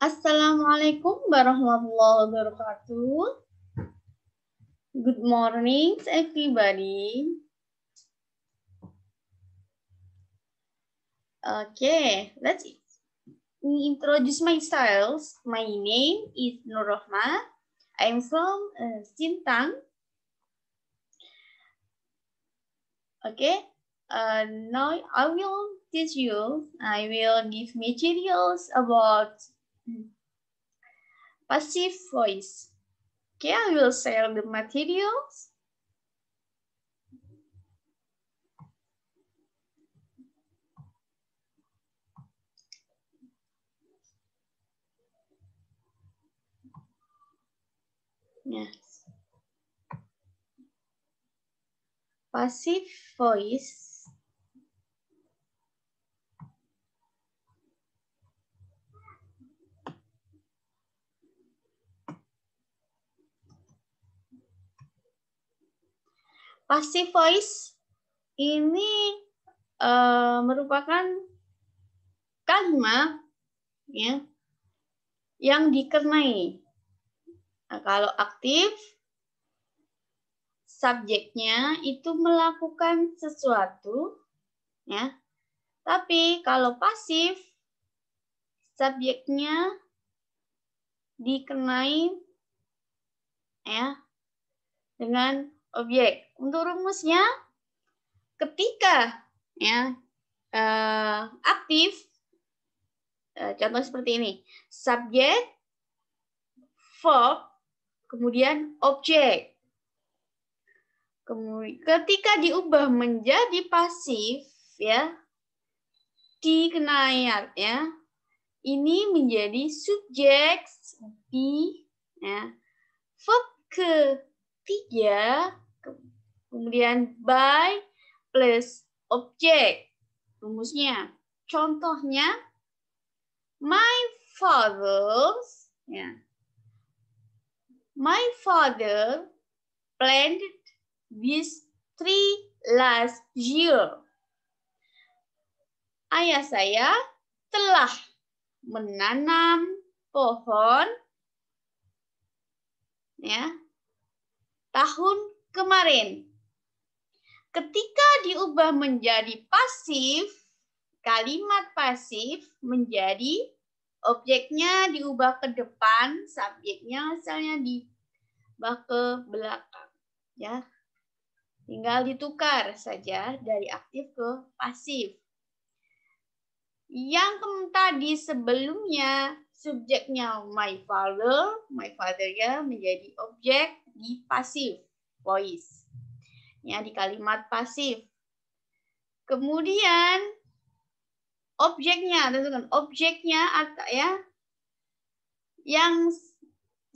Assalamualaikum warahmatullahi wabarakatuh. Good morning, everybody. Okay, let's introduce myself. My name is Nur Rahma. I'm from Sintang. Okay, now I will teach you. I will give materials about passive voice. Okay, I will share the materials. Yes. Passive voice passive voice ini merupakan kalimat ya yang dikenai. Nah, kalau aktif subjeknya itu melakukan sesuatu ya. Tapi kalau pasif subjeknya dikenai ya dengan objek. Untuk rumusnya ketika ya aktif contoh seperti ini. Subjek, verb, kemudian objek. Kemudian ketika diubah menjadi pasif ya dikenai ya ini menjadi subjek di ya verb ketiga kemudian by plus objek. Rumusnya contohnya my father planted this tree last year. Ayah saya telah menanam pohon ya tahun kemarin. Ketika diubah menjadi pasif, kalimat pasif menjadi objeknya diubah ke depan, subjeknya misalnya diubah ke belakang ya. Tinggal ditukar saja dari aktif ke pasif. Yang tadi sebelumnya subjeknya my father ya menjadi objek di pasif voice. Ya di kalimat pasif. Kemudian objeknya tentukan objeknya atau ya yang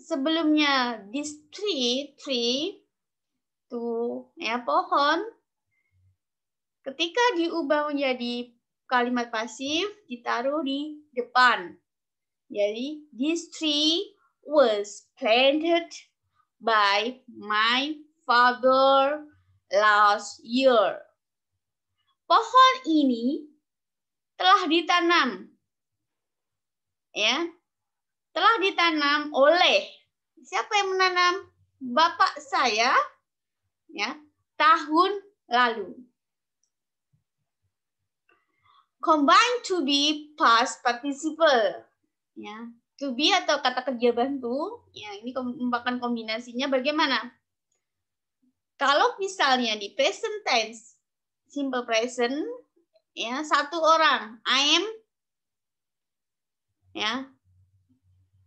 sebelumnya this tree tuh ya pohon ketika diubah menjadi kalimat pasif ditaruh di depan. Jadi this tree was planted by my father last year. Pohon ini telah ditanam ya. Telah ditanam oleh siapa yang menanam? Bapak saya ya tahun lalu. Combine to be past participle ya. To be atau kata kerja bantu ya ini merupakan kombinasinya bagaimana? Kalau misalnya di present tense simple present ya satu orang I am ya.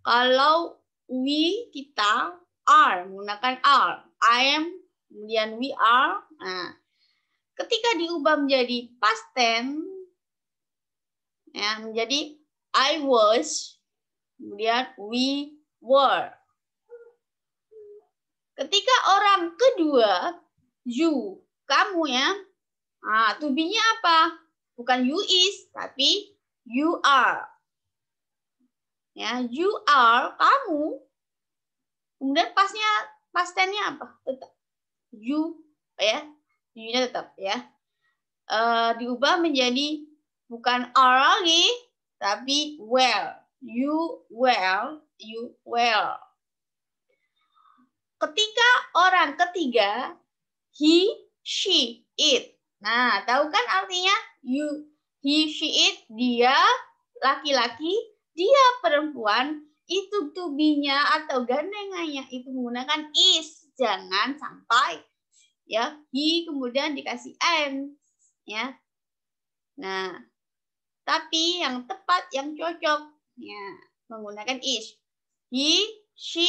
Kalau we kita are menggunakan are I am kemudian we are. Nah, ketika diubah menjadi past tense ya menjadi I was kemudian we were. Ketika orang kedua you kamu ya. Nah, to be-nya apa? Bukan you is tapi you are. Ya, you are kamu. Kemudian past tense-nya apa? Tetap you ya. You-nya tetap ya. Diubah menjadi bukan are lagi tapi were. you well, you well. Ketika orang ketiga, he, she, it. Nah, tahu kan artinya you, he, she, it, dia laki-laki, dia perempuan, itu to be-nya atau gandengannya itu menggunakan is. Jangan sampai ya he kemudian dikasih am ya. Nah, tapi yang tepat, yang cocok ya menggunakan is. He, she,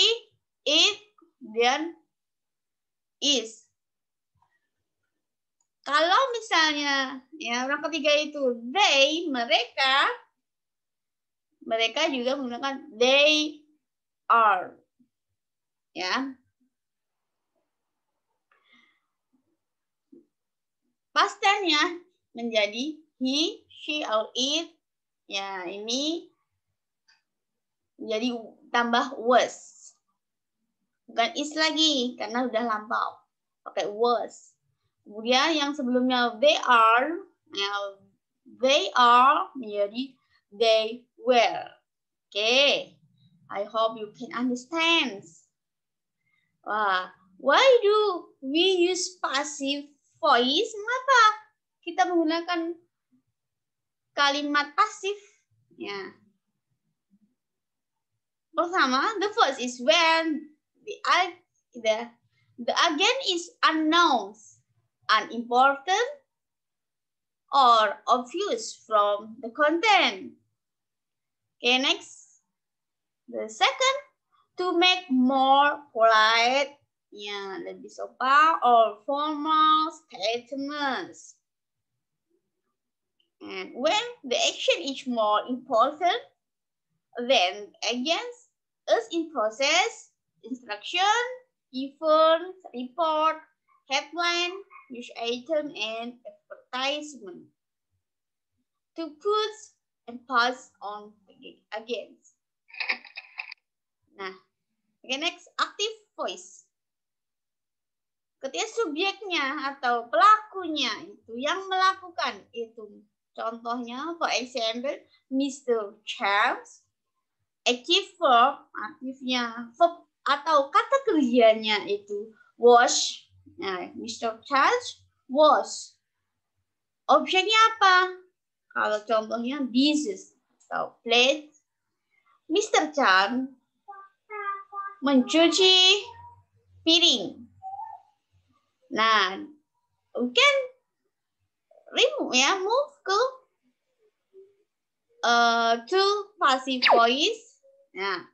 it, dan is. Kalau misalnya ya orang ketiga itu they, mereka juga menggunakan they are. Ya. Past tense-nya menjadi he, she, or it. Ya, ini menjadi tambah was. Bukan is lagi karena udah lampau. Pakai was. Kemudian yang sebelumnya they are, ya, they are menjadi they were. Okay. I hope you can understand. Wah, why do we use passive voice? Mengapa kita menggunakan kalimat pasif? Ya. Pertama, the first is when the agent is unknown, unimportant, or obvious from the content. Okay, next. The second, to make more polite, ya, lebih sopan or formal statements. And when the action is more important than against is in process, instruction, event, report, headline, news item, and advertisement. To put and pass on against. Nah, okay, next, active voice. Ketika subjeknya atau pelakunya itu yang melakukan itu. Contohnya, for example, Mr. Charles. Active verb, aktifnya verb atau kata kerjanya itu was. Nah, Mr. Charles was. Objeknya apa? Kalau contohnya dishes atau plate. Mr. Chan mencuci piring. Nah, we can remove ya, move ke to passive voice. Nah,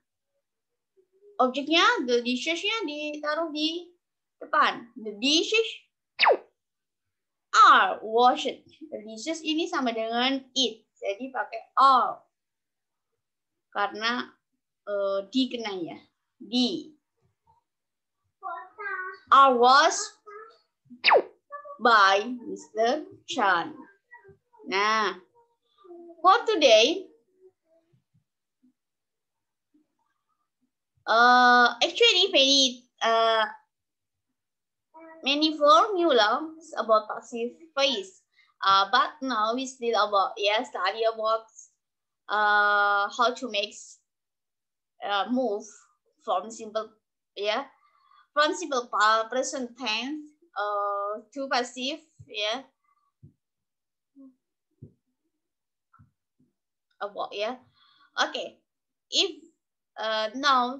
objeknya the dishes-nya ditaruh di depan. The dishes are washed. The dishes ini sama dengan it, jadi pakai are karena di kena ya. Di are washed by Mr. Chan. Nah, for today, actually many formulas about passive voice, but now we still about study about how to make move from simple present tense to passive about okay. If now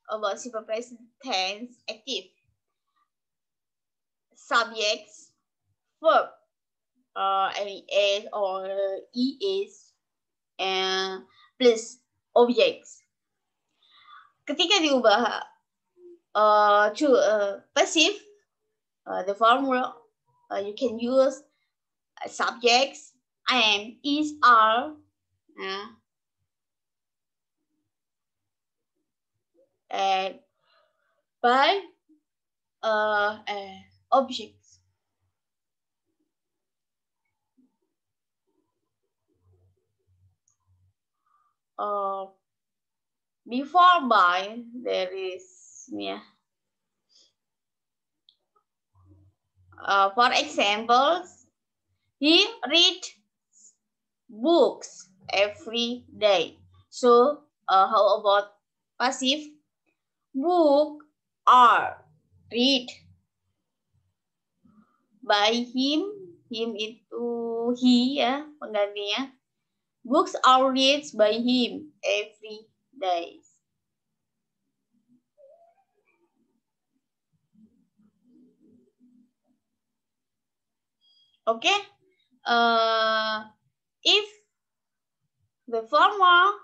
about simple present tense active, subjects, verb, is or is, and plus objects. Ketika diubah to passive, the formula you can use subjects, am, is, are, and by objects. Before by, there is for example, he read books every day. So how about passive? Book are read by him. Him itu he ya penggantinya. Books are read by him every day. Okay. If the former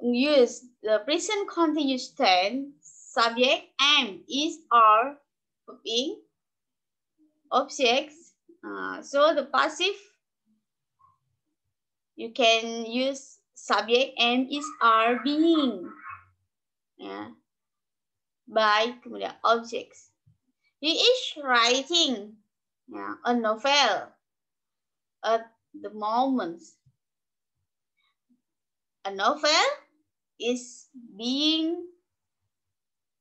use the present continuous tense, subject am, is, are, being, objects. So the passive, you can use subject am, is, are, being. Ya. By kemudian objects. He is writing a novel at the moment. A novel is being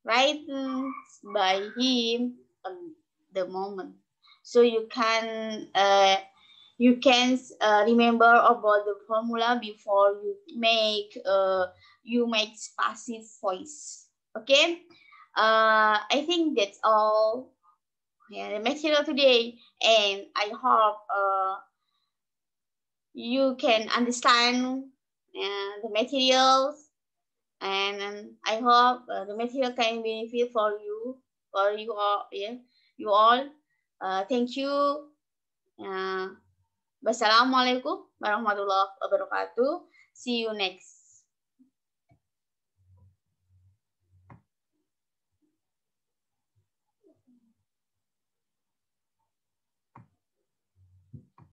written by him at the moment. So you can remember about the formula before you make passive voice. Okay, I think that's all. Yeah, the material today, and I hope you can understand the materials, and I hope the material can benefit for you all. Yeah, you all. Thank you. Wassalamualaikum warahmatullahi wabarakatuh. See you next.